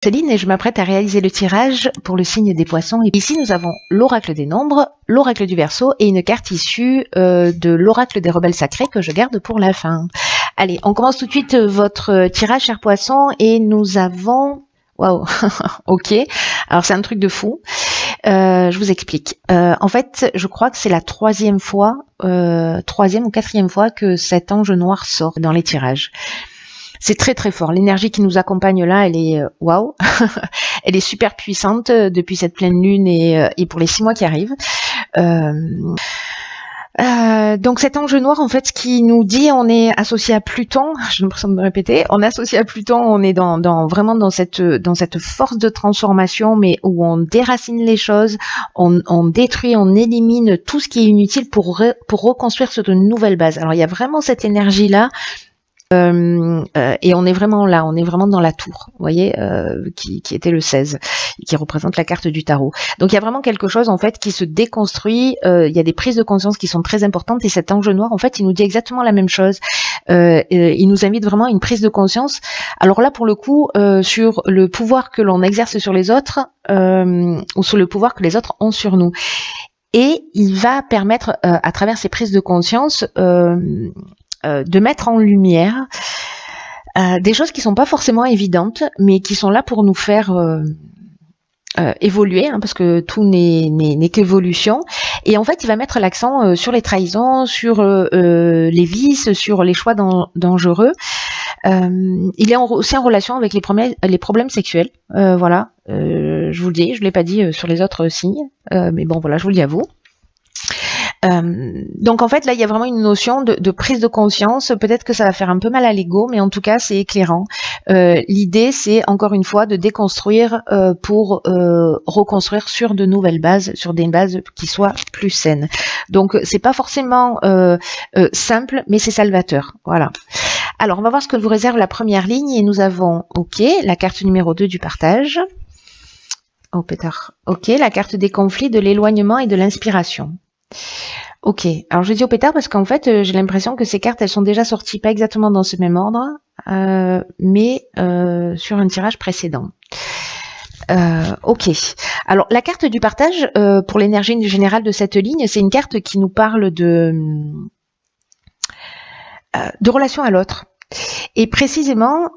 Céline et je m'apprête à réaliser le tirage pour le signe des poissons. Et ici, nous avons l'oracle des nombres, l'oracle du Verseau et une carte issue de l'oracle des rebelles sacrés que je garde pour la fin. Allez, on commence tout de suite votre tirage, chers poissons, et nous avons... Waouh, ok. Alors c'est un truc de fou. Je vous explique. En fait, je crois que c'est la troisième ou quatrième fois que cet ange noir sort dans les tirages. C'est très très fort. L'énergie qui nous accompagne là, elle est waouh. Elle est super puissante depuis cette pleine lune et pour les 6 mois qui arrivent. Donc cet ange noir, en fait, ce qui nous dit, on est associé à Pluton. J'ai l'impression de me répéter. On est associé à Pluton. On est vraiment dans cette force de transformation, mais où on déracine les choses, on détruit, on élimine tout ce qui est inutile pour reconstruire sur de nouvelles bases. Alors il y a vraiment cette énergie là. Et on est vraiment là, on est vraiment dans la tour, vous voyez, qui était le 16, qui représente la carte du tarot. Donc il y a vraiment quelque chose en fait qui se déconstruit, il y a des prises de conscience qui sont très importantes et cet ange noir en fait il nous dit exactement la même chose, il nous invite vraiment à une prise de conscience. Alors là pour le coup sur le pouvoir que l'on exerce sur les autres ou sur le pouvoir que les autres ont sur nous. Et il va permettre à travers ces prises de conscience de mettre en lumière des choses qui sont pas forcément évidentes, mais qui sont là pour nous faire évoluer, hein, parce que tout n'est qu'évolution. Et en fait, il va mettre l'accent sur les trahisons, sur les vices, sur les choix dangereux. Il est aussi en relation avec les problèmes sexuels. Voilà, je vous le dis, je l'ai pas dit sur les autres signes, mais bon, voilà, je vous le dis à vous. Donc en fait là il y a vraiment une notion de prise de conscience, peut-être que ça va faire un peu mal à l'ego, mais en tout cas c'est éclairant. L'idée c'est encore une fois de déconstruire pour reconstruire sur de nouvelles bases, sur des bases qui soient plus saines. Donc c'est pas forcément simple, mais c'est salvateur. Voilà. Alors on va voir ce que vous réserve la première ligne et nous avons ok, la carte numéro 2 du partage. Oh pétard. Ok, la carte des conflits, de l'éloignement et de l'inspiration. Ok, alors je dis au pétard parce qu'en fait j'ai l'impression que ces cartes elles sont déjà sorties, pas exactement dans ce même ordre, mais sur un tirage précédent. Ok, alors la carte du partage pour l'énergie générale de cette ligne, c'est une carte qui nous parle de relation à l'autre. Et précisément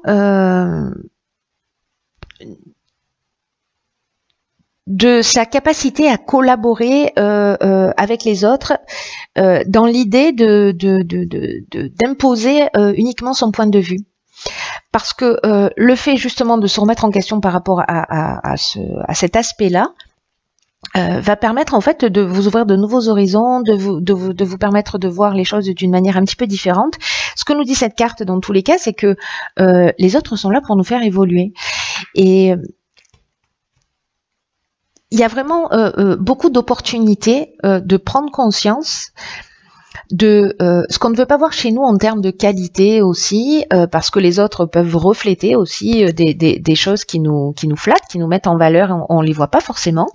de sa capacité à collaborer avec les autres dans l'idée d'imposer uniquement son point de vue. Parce que le fait justement de se remettre en question par rapport à cet aspect-là va permettre en fait de vous ouvrir de nouveaux horizons, de vous permettre de voir les choses d'une manière un petit peu différente. Ce que nous dit cette carte dans tous les cas, c'est que les autres sont là pour nous faire évoluer. Et il y a vraiment beaucoup d'opportunités de prendre conscience de ce qu'on ne veut pas voir chez nous en termes de qualité aussi, parce que les autres peuvent refléter aussi des choses qui nous flattent, qui nous mettent en valeur, on les voit pas forcément,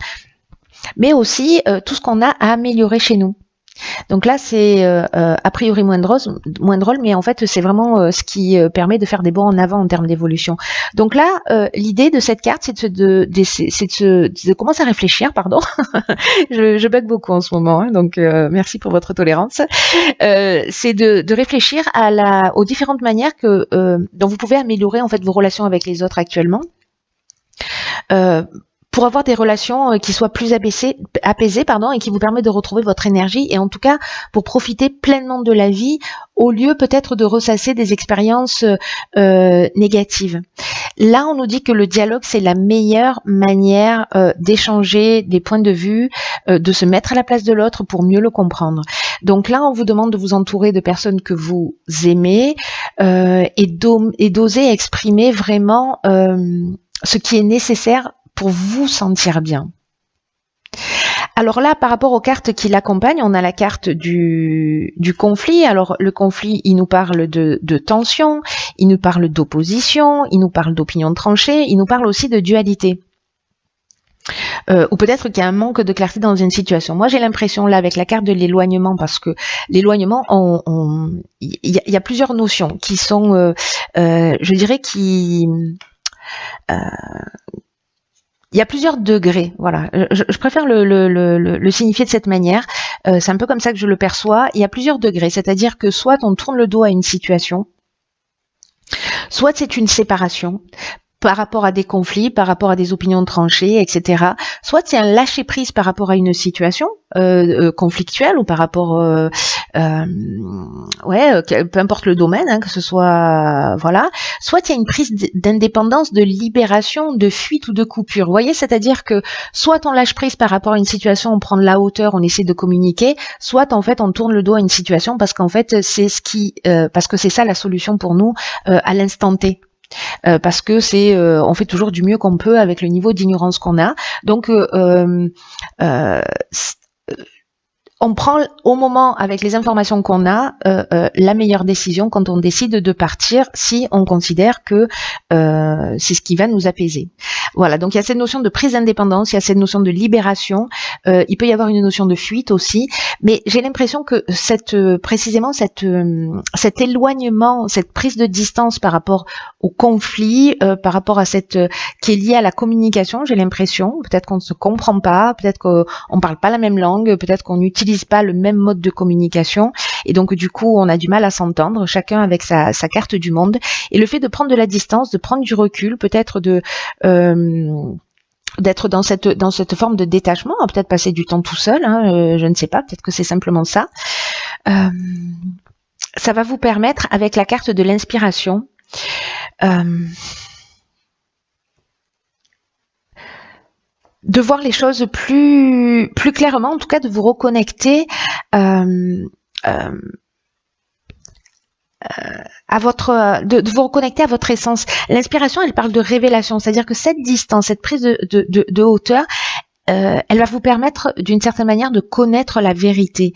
mais aussi tout ce qu'on a à améliorer chez nous. Donc là, c'est a priori moins drôle, mais en fait, c'est vraiment ce qui permet de faire des bons en avant en termes d'évolution. Donc là, l'idée de cette carte, c'est de commencer à réfléchir, pardon. je bug beaucoup en ce moment, hein, donc merci pour votre tolérance. C'est de réfléchir aux différentes manières dont vous pouvez améliorer en fait vos relations avec les autres actuellement. Pour avoir des relations qui soient plus apaisées, et qui vous permettent de retrouver votre énergie, et en tout cas pour profiter pleinement de la vie, au lieu peut-être de ressasser des expériences négatives. Là, on nous dit que le dialogue, c'est la meilleure manière d'échanger des points de vue, de se mettre à la place de l'autre pour mieux le comprendre. Donc là, on vous demande de vous entourer de personnes que vous aimez et d'oser exprimer vraiment ce qui est nécessaire pour vous sentir bien. Alors là, par rapport aux cartes qui l'accompagnent, on a la carte du conflit. Alors le conflit, il nous parle de tension, il nous parle d'opposition, il nous parle d'opinion tranchée, il nous parle aussi de dualité. Ou peut-être qu'il y a un manque de clarté dans une situation. Moi, j'ai l'impression là avec la carte de l'éloignement, parce que l'éloignement, il y a plusieurs notions qui sont, je dirais, qui il y a plusieurs degrés, voilà. Je préfère le signifier de cette manière. C'est un peu comme ça que je le perçois. Il y a plusieurs degrés, c'est-à-dire que soit on tourne le dos à une situation, soit c'est une séparation par rapport à des conflits, par rapport à des opinions tranchées, etc. Soit c'est un lâcher prise par rapport à une situation conflictuelle ou par rapport, peu importe le domaine, hein, que ce soit, voilà. Soit il y a une prise d'indépendance, de libération, de fuite ou de coupure. Vous voyez, c'est-à-dire que soit on lâche prise par rapport à une situation, on prend de la hauteur, on essaie de communiquer, soit en fait on tourne le dos à une situation parce qu'en fait c'est parce que c'est ça la solution pour nous à l'instant T. Parce que on fait toujours du mieux qu'on peut avec le niveau d'ignorance qu'on a. Donc on prend au moment, avec les informations qu'on a, la meilleure décision quand on décide de partir, si on considère que c'est ce qui va nous apaiser. Voilà, donc il y a cette notion de prise d'indépendance, il y a cette notion de libération, il peut y avoir une notion de fuite aussi, mais j'ai l'impression que précisément cet éloignement, cette prise de distance par rapport au conflit, par rapport à qui est liée à la communication, j'ai l'impression, peut-être qu'on ne se comprend pas, peut-être qu'on ne parle pas la même langue, peut-être qu'on n'utilise pas le même mode de communication et donc du coup on a du mal à s'entendre, chacun avec sa carte du monde, et le fait de prendre de la distance, de prendre du recul, peut-être d'être dans cette forme de détachement, peut-être passer du temps tout seul, hein, je ne sais pas, peut-être que c'est simplement ça. Ça va vous permettre, avec la carte de l'inspiration, de voir les choses plus clairement, en tout cas de vous reconnecter à de vous reconnecter à votre essence. L'inspiration, elle parle de révélation, c'est-à-dire que cette distance, cette prise de hauteur, elle va vous permettre d'une certaine manière de connaître la vérité.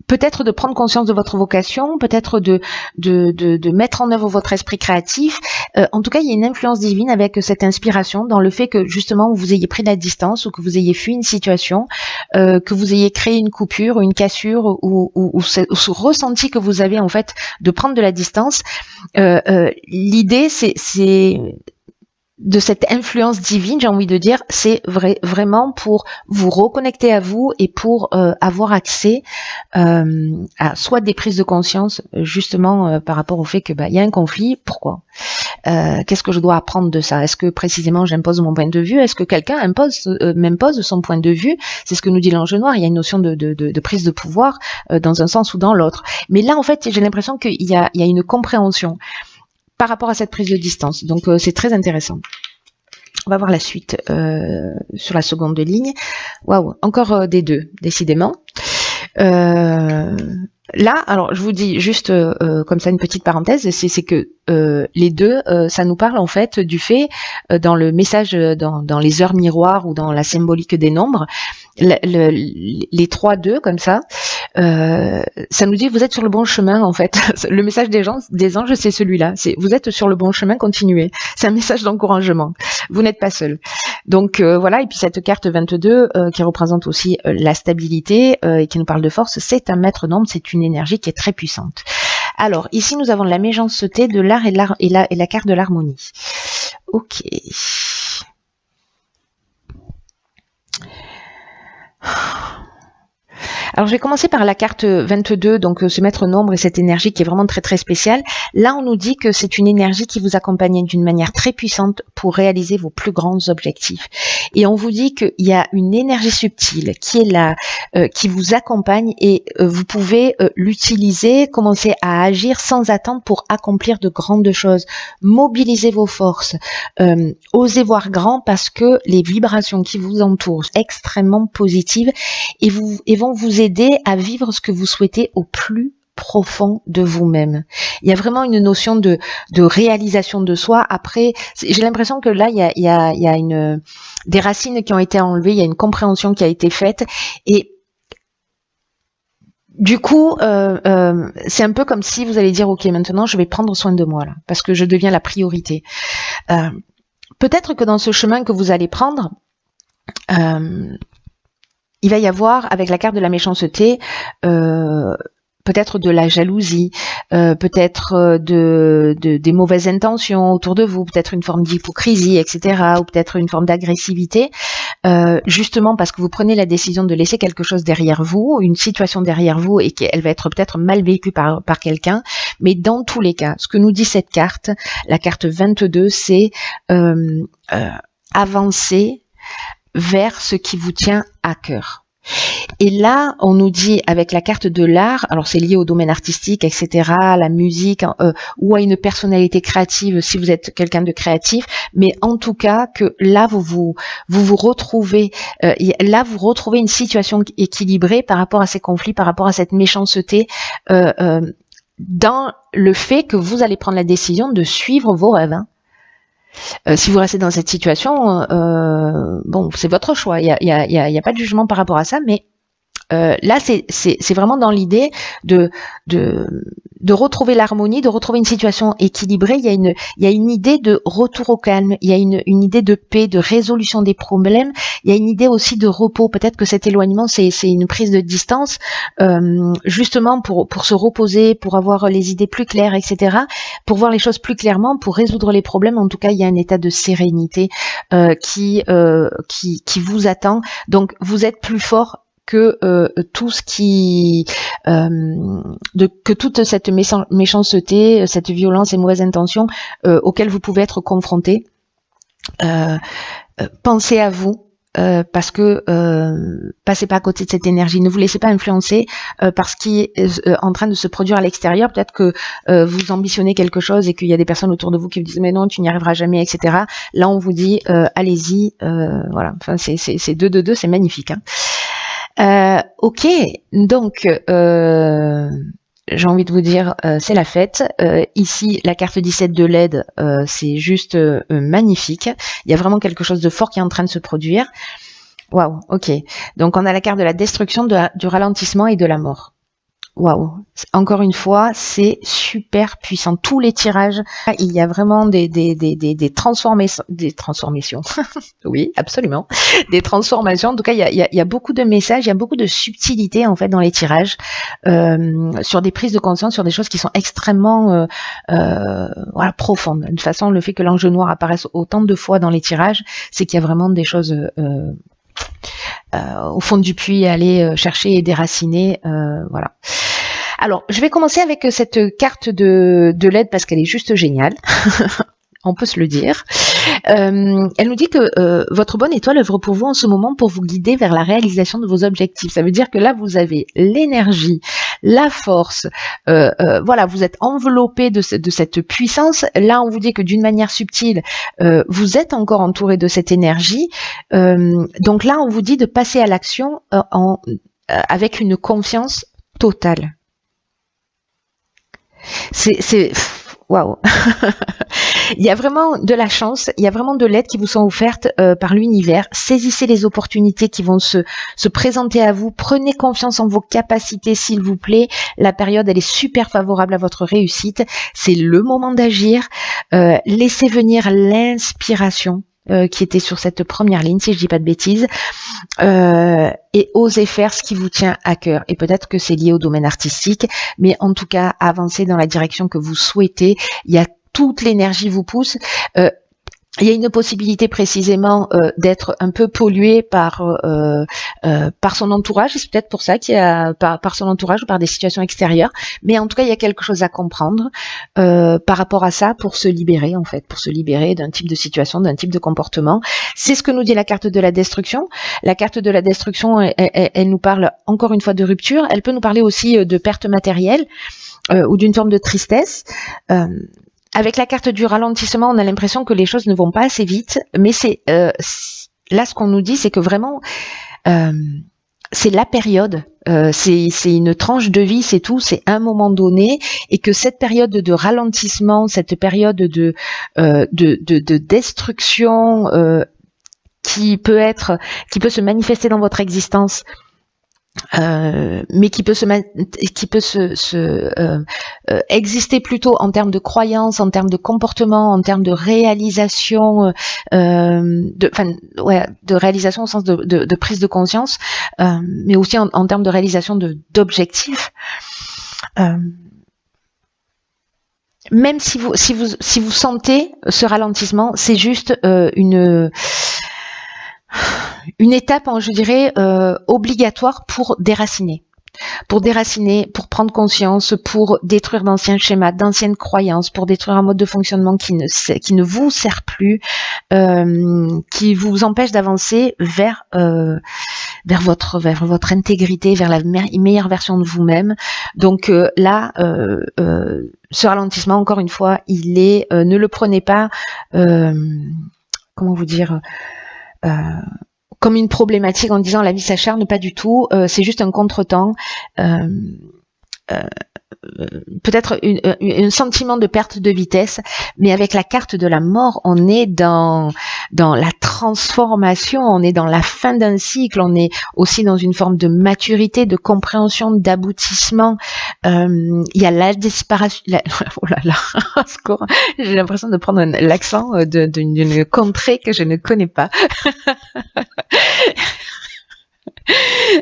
Peut-être de prendre conscience de votre vocation, peut-être de mettre en œuvre votre esprit créatif. En tout cas, il y a une influence divine avec cette inspiration dans le fait que justement vous ayez pris de la distance ou que vous ayez fui une situation, que vous ayez créé une coupure ou une cassure ou ce ressenti que vous avez en fait de prendre de la distance. L'idée, c'est de cette influence divine, j'ai envie de dire, c'est vraiment pour vous reconnecter à vous et pour avoir accès à soit des prises de conscience justement par rapport au fait que y a un conflit, pourquoi, qu'est-ce que je dois apprendre de ça, est-ce que précisément j'impose mon point de vue, est-ce que quelqu'un m'impose son point de vue, c'est ce que nous dit l'ange noir, il y a une notion de prise de pouvoir dans un sens ou dans l'autre, mais là en fait j'ai l'impression qu'il y a une compréhension par rapport à cette prise de distance. Donc c'est très intéressant. On va voir la suite sur la seconde ligne. Waouh, encore des deux, décidément. Là, alors je vous dis juste comme ça une petite parenthèse, c'est que les deux, ça nous parle en fait du fait, dans le message, dans les heures miroirs ou dans la symbolique des nombres, les 3-2 comme ça, ça nous dit vous êtes sur le bon chemin en fait. Le message des anges, c'est celui-là. C'est vous êtes sur le bon chemin, continuez. C'est un message d'encouragement. Vous n'êtes pas seul. Donc voilà. Et puis cette carte 22 qui représente aussi la stabilité et qui nous parle de force, c'est un maître d'ombre, c'est une énergie qui est très puissante. Alors ici nous avons la méchanceté de l'art et la carte de l'harmonie. Ok. Alors je vais commencer par la carte 22, donc ce maître nombre et cette énergie qui est vraiment très très spéciale. Là on nous dit que c'est une énergie qui vous accompagne d'une manière très puissante pour réaliser vos plus grands objectifs. Et on vous dit qu'il y a une énergie subtile qui est là, qui vous accompagne et vous pouvez l'utiliser, commencer à agir sans attendre pour accomplir de grandes choses. Mobilisez vos forces, osez voir grand parce que les vibrations qui vous entourent sont extrêmement positives et vont vous aider à vivre ce que vous souhaitez au plus profond de vous-même. Il y a vraiment une notion de réalisation de soi. Après, j'ai l'impression que là, il y a des racines qui ont été enlevées, il y a une compréhension qui a été faite et du coup, c'est un peu comme si vous allez dire, ok, maintenant je vais prendre soin de moi là, parce que je deviens la priorité. Peut-être que dans ce chemin que vous allez prendre, il va y avoir, avec la carte de la méchanceté, peut-être de la jalousie, peut-être des mauvaises intentions autour de vous, peut-être une forme d'hypocrisie, etc., ou peut-être une forme d'agressivité, justement parce que vous prenez la décision de laisser quelque chose derrière vous, une situation derrière vous, et qu'elle va être peut-être mal vécue par quelqu'un. Mais dans tous les cas, ce que nous dit cette carte, la carte 22, c'est avancer vers ce qui vous tient à cœur. Et là, on nous dit avec la carte de l'art, alors c'est lié au domaine artistique, etc., à la musique, ou à une personnalité créative si vous êtes quelqu'un de créatif, mais en tout cas que là vous retrouvez, là vous retrouvez une situation équilibrée par rapport à ces conflits, par rapport à cette méchanceté, dans le fait que vous allez prendre la décision de suivre vos rêves. Hein. Si vous restez dans cette situation, bon, c'est votre choix. Il y a pas de jugement par rapport à ça, mais là, c'est vraiment dans l'idée de retrouver l'harmonie, de retrouver une situation équilibrée. Il y a une idée de retour au calme. Il y a une idée de paix, de résolution des problèmes. Il y a une idée aussi de repos. Peut-être que cet éloignement, c'est une prise de distance, justement pour se reposer, pour avoir les idées plus claires, etc. Pour voir les choses plus clairement, pour résoudre les problèmes. En tout cas, il y a un état de sérénité qui vous attend. Donc, vous êtes plus fort que tout ce qui que toute cette méchanceté, cette violence et mauvaises intentions auxquelles vous pouvez être confrontés. Pensez à vous. Parce que passez pas à côté de cette énergie, ne vous laissez pas influencer par ce qui est en train de se produire à l'extérieur. Peut-être que vous ambitionnez quelque chose et qu'il y a des personnes autour de vous qui vous disent mais non, tu n'y arriveras jamais, etc. Là on vous dit allez-y, voilà. Enfin c'est 2 de 2, c'est magnifique. Hein. Ok, donc j'ai envie de vous dire, c'est la fête. Ici, la carte 17 de l'aide, c'est juste magnifique. Il y a vraiment quelque chose de fort qui est en train de se produire. Waouh, ok. Donc on a la carte de la destruction, du ralentissement et de la mort. Waouh, encore une fois, c'est super puissant. Tous les tirages, il y a vraiment des transformations. Oui, absolument. Des transformations. En tout cas, il y a beaucoup de messages, il y a beaucoup de subtilité en fait dans les tirages, sur des prises de conscience, sur des choses qui sont extrêmement voilà, profondes. De toute façon, le fait que l'ange noir apparaisse autant de fois dans les tirages, c'est qu'il y a vraiment des choses au fond du puits à aller chercher et déraciner. Voilà. Alors, je vais commencer avec cette carte de l'aide parce qu'elle est juste géniale. On peut se le dire. Elle nous dit que votre bonne étoile œuvre pour vous en ce moment pour vous guider vers la réalisation de vos objectifs. Ça veut dire que là, vous avez l'énergie, la force. Voilà, vous êtes enveloppé de cette puissance. Là, on vous dit que d'une manière subtile, vous êtes encore entouré de cette énergie. Donc là, on vous dit de passer à l'action avec une confiance totale. C'est waouh. Il y a vraiment de la chance, il y a vraiment de l'aide qui vous sont offertes par l'univers. Saisissez les opportunités qui vont se présenter à vous. Prenez confiance en vos capacités, s'il vous plaît. La période, elle est super favorable à votre réussite. C'est le moment d'agir. Laissez venir l'inspiration qui était sur cette première ligne, si je dis pas de bêtises, et osez faire ce qui vous tient à cœur. Et peut-être que c'est lié au domaine artistique, mais en tout cas, avancez dans la direction que vous souhaitez. Il y a toute l'énergie vous pousse. Il y a une possibilité précisément d'être un peu pollué par son entourage, et c'est peut-être pour ça qu'il y a par son entourage ou par des situations extérieures, mais en tout cas il y a quelque chose à comprendre par rapport à ça pour se libérer en fait, pour se libérer d'un type de situation, d'un type de comportement. C'est ce que nous dit la carte de la destruction. La carte de la destruction, elle nous parle encore une fois de rupture, elle peut nous parler aussi de perte matérielle ou d'une forme de tristesse. Avec la carte du ralentissement, on a l'impression que les choses ne vont pas assez vite, mais c'est là ce qu'on nous dit, c'est que vraiment c'est la période, c'est une tranche de vie, c'est tout, c'est un moment donné, et que cette période de ralentissement, cette période de destruction qui peut se manifester dans votre existence. Mais qui peut exister plutôt en termes de croyances, en termes de comportement, en termes de réalisation, de réalisation au sens de prise de conscience, mais aussi en termes de réalisation d'objectifs. Euh, Même si vous sentez ce ralentissement, c'est juste une étape, je dirais, obligatoire pour déraciner. Pour prendre conscience, pour détruire d'anciens schémas, d'anciennes croyances, pour détruire un mode de fonctionnement qui ne vous sert plus, qui vous empêche d'avancer vers votre intégrité, vers la meilleure version de vous-même. Donc là, ce ralentissement, encore une fois, il est, ne le prenez pas, comment vous dire, comme une problématique en disant la vie s'acharne, pas du tout, c'est juste un contretemps, peut-être un sentiment de perte de vitesse, mais avec la carte de la mort, on est dans la transformation, on est dans la fin d'un cycle, on est aussi dans une forme de maturité, de compréhension, d'aboutissement. Il y a la disparition, oh là là, j'ai l'impression de prendre l'accent d'une contrée que je ne connais pas.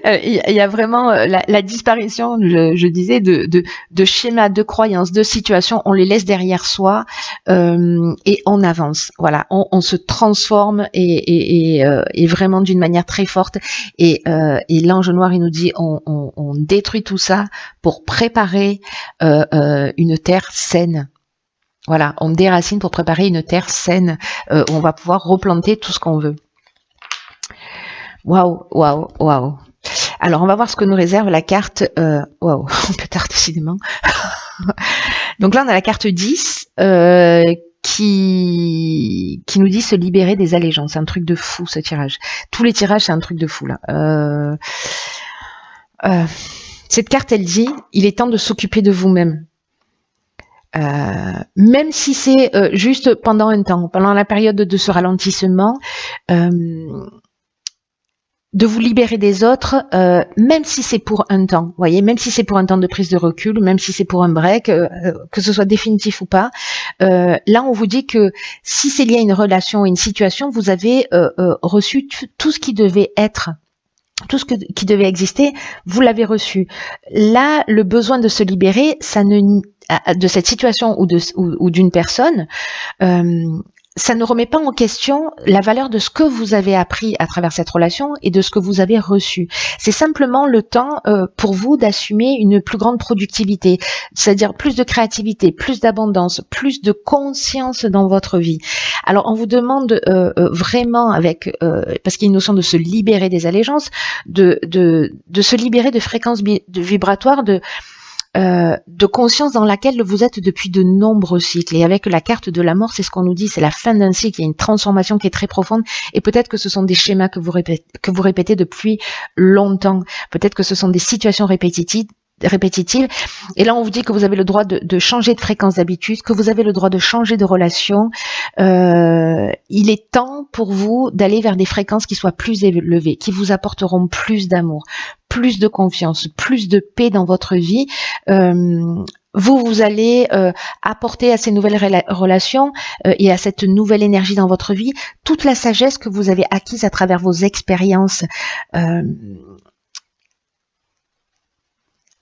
Il y a vraiment la disparition, je disais, de schémas, de croyances, de situations. On les laisse derrière soi et on avance. Voilà, on se transforme et vraiment d'une manière très forte. Et l'ange noir, il nous dit, on détruit tout ça pour préparer une terre saine. Voilà, on déracine pour préparer une terre saine où on va pouvoir replanter tout ce qu'on veut. Waouh, waouh, waouh. Alors, on va voir ce que nous réserve la carte. Waouh, peu tard, décidément. Donc là, on a la carte 10 qui nous dit se libérer des allégeances. C'est un truc de fou, ce tirage. Tous les tirages, c'est un truc de fou, là. Cette carte, elle dit, il est temps de s'occuper de vous-même. Même si c'est juste pendant un temps, pendant la période de ce ralentissement, de vous libérer des autres, même si c'est pour un temps, vous voyez, même si c'est pour un temps de prise de recul, même si c'est pour un break, que ce soit définitif ou pas, là on vous dit que si c'est lié à une relation, à une situation, vous avez reçu tout ce qui devait être, tout ce qui devait exister, vous l'avez reçu. Là, le besoin de se libérer, ça ne de cette situation ou d'une personne, ça ne remet pas en question la valeur de ce que vous avez appris à travers cette relation et de ce que vous avez reçu. C'est simplement le temps pour vous d'assumer une plus grande productivité, c'est-à-dire plus de créativité, plus d'abondance, plus de conscience dans votre vie. Alors on vous demande vraiment, parce qu'il y a une notion de se libérer des allégeances, de se libérer de fréquences vibratoires, de conscience dans laquelle vous êtes depuis de nombreux cycles. Et avec la carte de la mort, c'est ce qu'on nous dit, c'est la fin d'un cycle, il y a une transformation qui est très profonde, et peut-être que ce sont des schémas que vous répétez depuis longtemps, peut-être que ce sont des situations répétitives, et là on vous dit que vous avez le droit de changer de fréquence d'habitude, que vous avez le droit de changer de relation. Il est temps pour vous d'aller vers des fréquences qui soient plus élevées, qui vous apporteront plus d'amour, plus de confiance, plus de paix dans votre vie. Vous allez apporter à ces nouvelles relations et à cette nouvelle énergie dans votre vie toute la sagesse que vous avez acquise à travers vos expériences,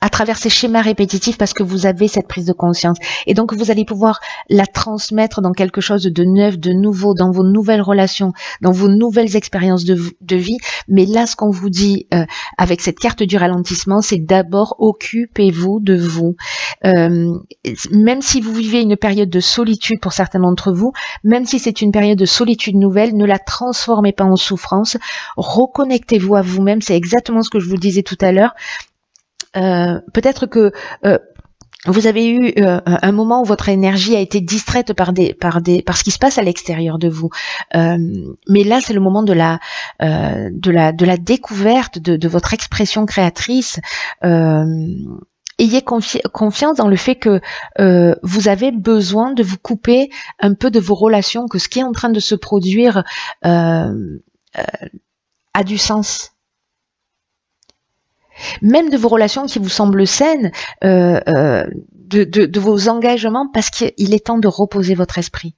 à travers ces schémas répétitifs, parce que vous avez cette prise de conscience. Et donc, vous allez pouvoir la transmettre dans quelque chose de neuf, de nouveau, dans vos nouvelles relations, dans vos nouvelles expériences de vie. Mais là, ce qu'on vous dit avec cette carte du ralentissement, c'est d'abord occupez-vous de vous. Même si vous vivez une période de solitude pour certains d'entre vous, même si c'est une période de solitude nouvelle, ne la transformez pas en souffrance. Reconnectez-vous à vous-même. C'est exactement ce que je vous disais tout à l'heure. Peut-être que vous avez eu un moment où votre énergie a été distraite par ce qui se passe à l'extérieur de vous. Mais là, c'est le moment de la découverte de votre expression créatrice. Ayez confiance dans le fait que vous avez besoin de vous couper un peu de vos relations, que ce qui est en train de se produire a du sens. Même de vos relations qui vous semblent saines, de vos engagements, parce qu'il est temps de reposer votre esprit.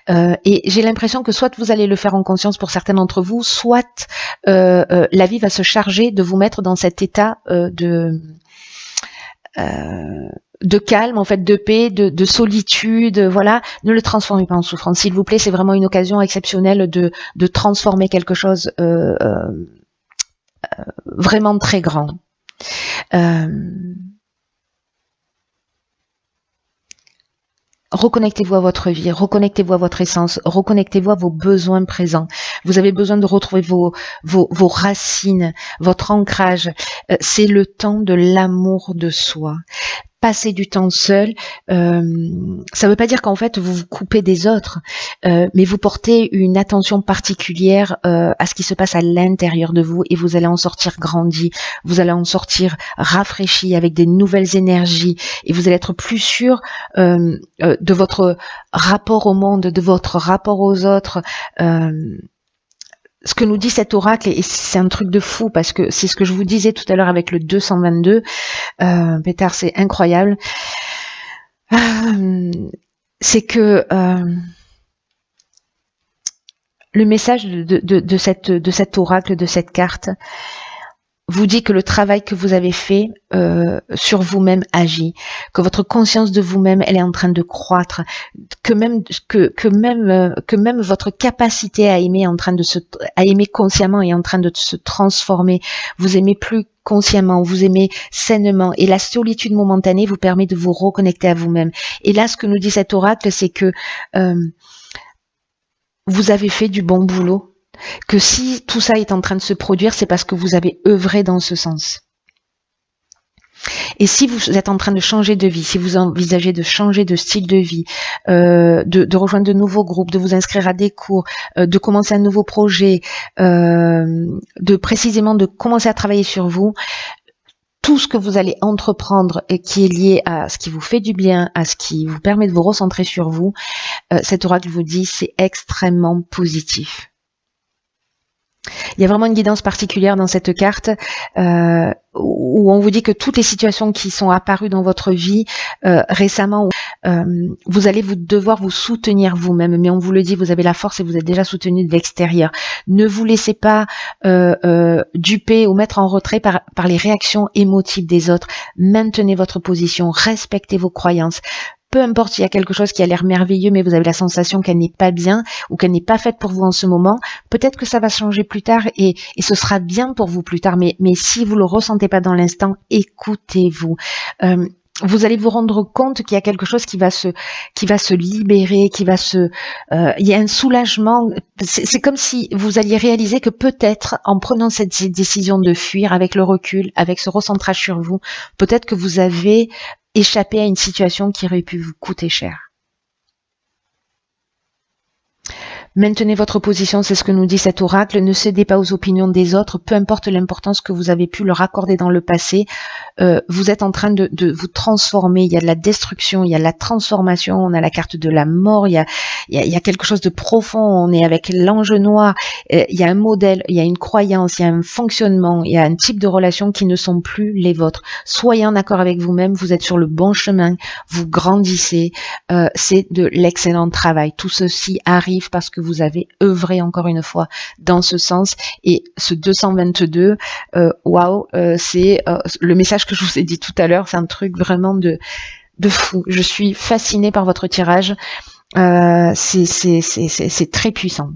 Et j'ai l'impression que soit vous allez le faire en conscience pour certains d'entre vous, soit la vie va se charger de vous mettre dans cet état de calme, en fait, de paix, de solitude, voilà, ne le transformez pas en souffrance, s'il vous plaît. C'est vraiment une occasion exceptionnelle de transformer quelque chose vraiment très grand. Reconnectez-vous à votre vie, reconnectez-vous à votre essence, reconnectez-vous à vos besoins présents. Vous avez besoin de retrouver vos racines, votre ancrage. C'est le temps de l'amour de soi. Passer du temps seul, ça ne veut pas dire qu'en fait vous vous coupez des autres, mais vous portez une attention particulière à ce qui se passe à l'intérieur de vous, et vous allez en sortir grandi, vous allez en sortir rafraîchi avec des nouvelles énergies, et vous allez être plus sûr de votre rapport au monde, de votre rapport aux autres. Ce que nous dit cet oracle, et c'est un truc de fou, parce que c'est ce que je vous disais tout à l'heure avec le 222, Pétard, c'est incroyable, c'est que le message de cet oracle, de cette carte, vous dit que le travail que vous avez fait sur vous-même agit, que votre conscience de vous-même, elle est en train de croître, que même votre capacité à aimer à aimer consciemment est en train de se transformer. Vous aimez plus consciemment, vous aimez sainement, et la solitude momentanée vous permet de vous reconnecter à vous-même. Et là, ce que nous dit cet oracle, c'est que vous avez fait du bon boulot, que si tout ça est en train de se produire, c'est parce que vous avez œuvré dans ce sens. Et si vous êtes en train de changer de vie, si vous envisagez de changer de style de vie, de rejoindre de nouveaux groupes, de vous inscrire à des cours, de commencer un nouveau projet, de commencer à travailler sur vous, tout ce que vous allez entreprendre et qui est lié à ce qui vous fait du bien, à ce qui vous permet de vous recentrer sur vous, cet oracle vous dit c'est extrêmement positif. Il y a vraiment une guidance particulière dans cette carte où on vous dit que toutes les situations qui sont apparues dans votre vie récemment, vous allez devoir vous soutenir vous-même, mais on vous le dit, vous avez la force et vous êtes déjà soutenu de l'extérieur. Ne vous laissez pas duper ou mettre en retrait par les réactions émotives des autres. Maintenez votre position, respectez vos croyances. Peu importe s'il y a quelque chose qui a l'air merveilleux, mais vous avez la sensation qu'elle n'est pas bien ou qu'elle n'est pas faite pour vous en ce moment, peut-être que ça va changer plus tard et ce sera bien pour vous plus tard. Mais si vous le ressentez pas dans l'instant, écoutez-vous. Vous allez vous rendre compte qu'il y a quelque chose qui va se libérer, il y a un soulagement. C'est comme si vous alliez réaliser que peut-être en prenant cette décision de fuir avec le recul, avec ce recentrage sur vous, peut-être que vous avez échapper à une situation qui aurait pu vous coûter cher. Maintenez votre position, c'est ce que nous dit cet oracle. Ne cédez pas aux opinions des autres, peu importe l'importance que vous avez pu leur accorder dans le passé. Vous êtes en train de vous transformer. Il y a de la destruction, il y a de la transformation. On a la carte de la mort. Il y a quelque chose de profond. On est avec l'ange noir. Il y a un modèle, il y a une croyance, il y a un fonctionnement, il y a un type de relations qui ne sont plus les vôtres. Soyez en accord avec vous-même. Vous êtes sur le bon chemin. Vous grandissez. C'est de l'excellent travail. Tout ceci arrive parce que vous avez œuvré encore une fois dans ce sens, et ce 222, waouh, c'est le message que je vous ai dit tout à l'heure, c'est un truc vraiment de fou. Je suis fascinée par votre tirage, c'est très puissant.